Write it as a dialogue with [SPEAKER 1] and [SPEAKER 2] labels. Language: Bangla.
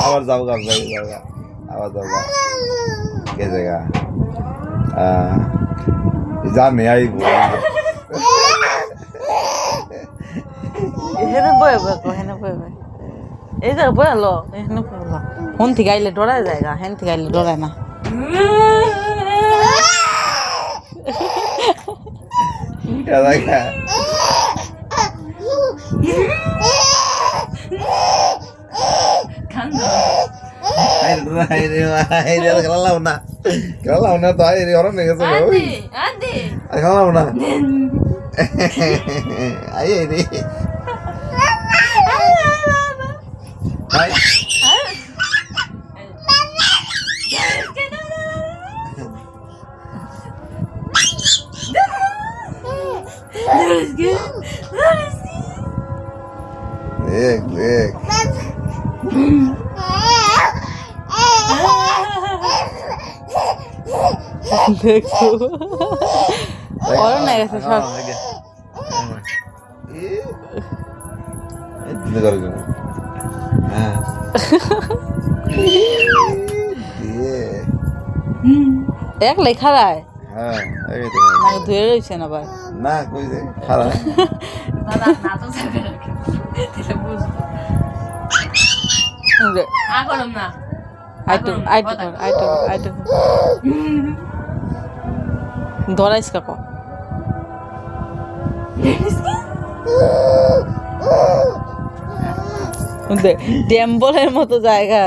[SPEAKER 1] আবার যাবো গা আবার যাবো কে জায়গা জানে আইব
[SPEAKER 2] এখানে বয়ে এখানে বয়ে এই জায়গা বয়ে লো এখানে বয়ে লো হন থেকে আইলে ডরায় জায়গা হেন থেকে আইলে ডরায় না
[SPEAKER 1] উল্টা জায়গা খেলাম না তো হরণ হয়ে গেছে খেলাম না আই রে দেখ দেখ
[SPEAKER 2] দেখো হরণ হয়ে গেছে সব এক লেখা রায় ধুয়ে রয়েছেন আবার
[SPEAKER 1] না কই যে খারাপ
[SPEAKER 2] ধরাইস কাকো ড্যাম্বলের মতো জায়গা